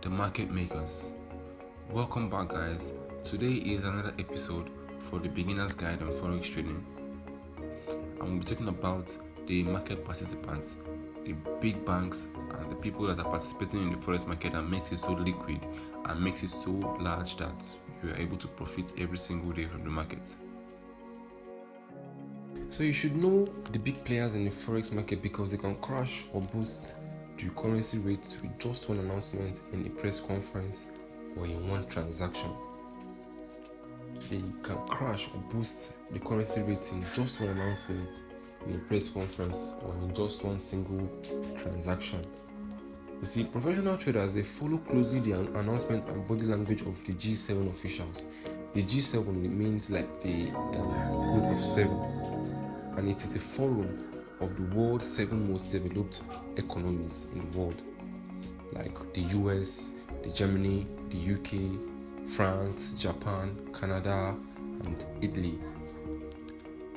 the market makers. Welcome back, guys. Today is another episode for the beginner's guide on forex trading. And we'll be talking about the market participants, the big banks, and the people that are participating in the forex market that makes it so liquid and makes it so large that you are able to profit every single day from the market. So you should know the big players in the forex market because they can crash or boost the currency rates with just one announcement in a press conference or in one transaction. They can crash or boost the currency rates in just one announcement in a press conference or in just one single transaction. You see, professional traders, they follow closely the announcement and body language of the G7 officials. The G7 means like the group of seven, and it is a forum of the world's 7 most developed economies in the world, like the US, the Germany, the UK, France, Japan, Canada, and Italy.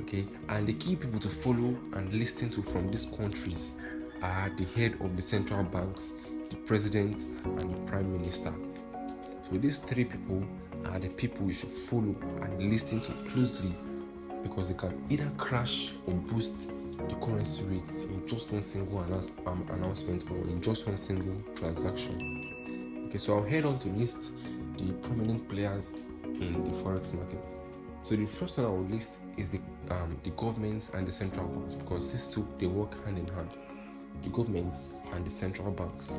Okay, and the key people to follow and listen to from these countries are the head of the central banks, the president, and the prime minister. So these 3 people are the people you should follow and listen to closely, because they can either crash or boost the currency rates in just one single announcement or in just one single transaction. Okay, so I'll head on to list the prominent players in the forex market. So the first one I will list is the governments and the central banks, because these two, they work hand in hand, the governments and the central banks.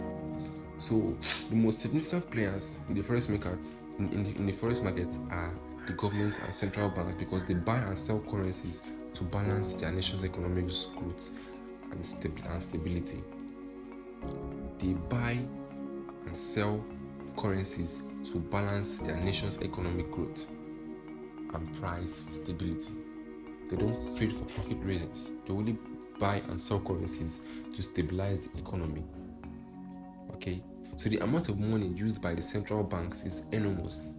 So the most significant players in the forex market in the forex market are the government and central banks, because they buy and sell currencies to balance their nation's economic growth and stability. They buy and sell currencies to balance their nation's economic growth and price stability. They don't trade for profit reasons. They only buy and sell currencies to stabilize the economy. Okay, so the amount of money used by the central banks is enormous.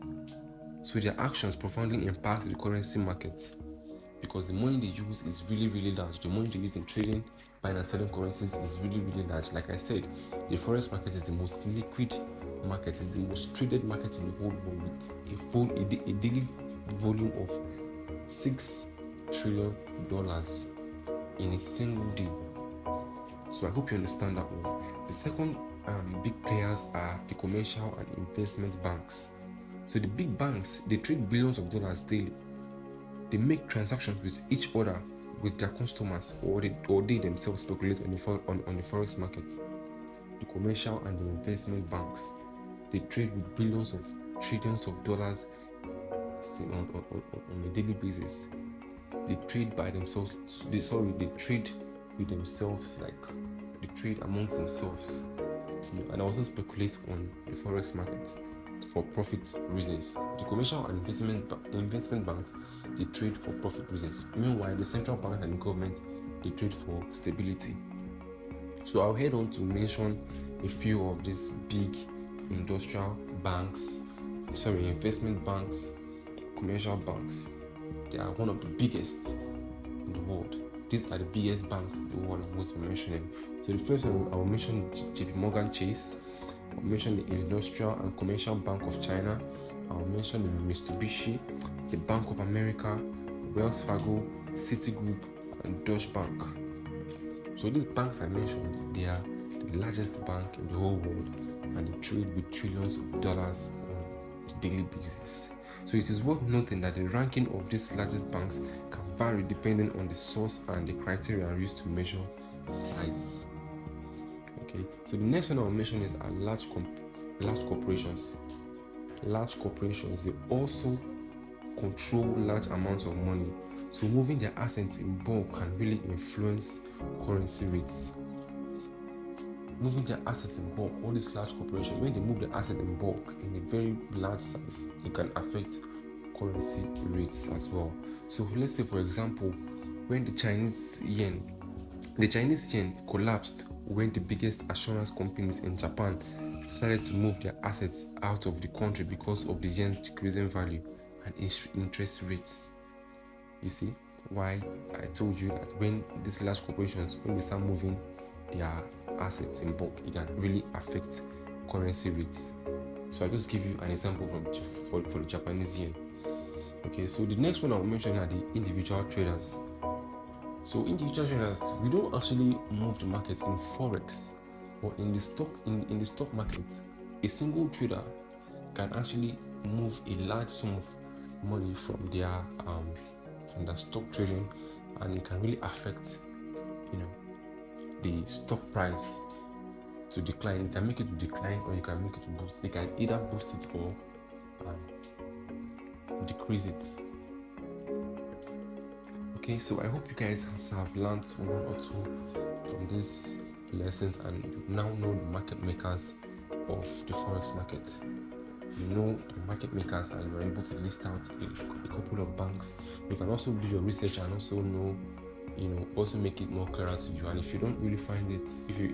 So their actions profoundly impact the currency market, because the money they use is really, really large. The money they use in trading, buying and selling currencies is really, really large. Like I said, the forex market is the most liquid market, it's the most traded market in the whole world, with a daily volume of $6 trillion in a single day. So I hope you understand that one. The second big players are the commercial and investment banks. So the big banks, they trade billions of dollars daily. They make transactions with each other, with their customers, or they themselves speculate on the forex market. The commercial and the investment banks, they trade with billions of trillions of dollars on a daily basis. They trade by themselves. They trade with themselves, like they trade amongst themselves, and also speculate on the forex market for profit reasons. The commercial and investment banks, they trade for profit reasons. Meanwhile, the central bank and the government, they trade for stability. So I'll head on to mention a few of these big investment banks, commercial banks. They are one of the biggest in the world. These are the biggest banks in the world I'm going to mention them. So the first one, I will mention JP Morgan Chase. I'll mention the Industrial and Commercial Bank of China. I'll mention the Mitsubishi, the Bank of America, Wells Fargo, Citigroup, and Deutsche Bank. So these banks I mentioned, they are the largest bank in the whole world, and they trade with trillions of dollars on a daily basis. So it is worth noting that the ranking of these largest banks can vary depending on the source and the criteria used to measure size. Okay, so the next one I'll mention is our large corporations. Large corporations, they also control large amounts of money, so moving their assets in bulk can really influence currency rates. Moving their assets in bulk, all these large corporations, when they move their assets in bulk in a very large size, it can affect currency rates as well. So let's say, for example, when the Chinese yen collapsed, when the biggest assurance companies in Japan started to move their assets out of the country because of the yen's decreasing value and interest rates. You see why I told you that when these large corporations, when they start moving their assets in bulk, it can really affect currency rates. So I'll just give you an example for the Japanese yen. Okay, so the next one I'll mention are the individual traders. So individual traders, we don't actually move the market in forex, but in the stock market, a single trader can actually move a large sum of money from their stock trading, and it can really affect the stock price to decline. You can make it to decline, or you can make it to boost. They can either boost it or decrease it. Okay, so I hope you guys have learned one or two from these lessons, and you now know the market makers of the forex market. You know the market makers, and you're able to list out a couple of banks. You can also do your research and also know, also make it more clearer to you. And if you don't really find it, if you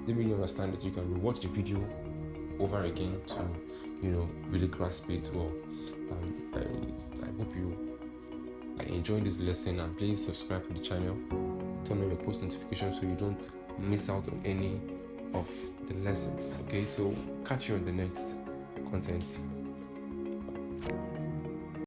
didn't really understand it, you can rewatch the video over again to really grasp it well. I hope you enjoyed this lesson, and please subscribe to the channel, turn on your post notifications so you don't miss out on any of the lessons. Okay, so catch you on the next content.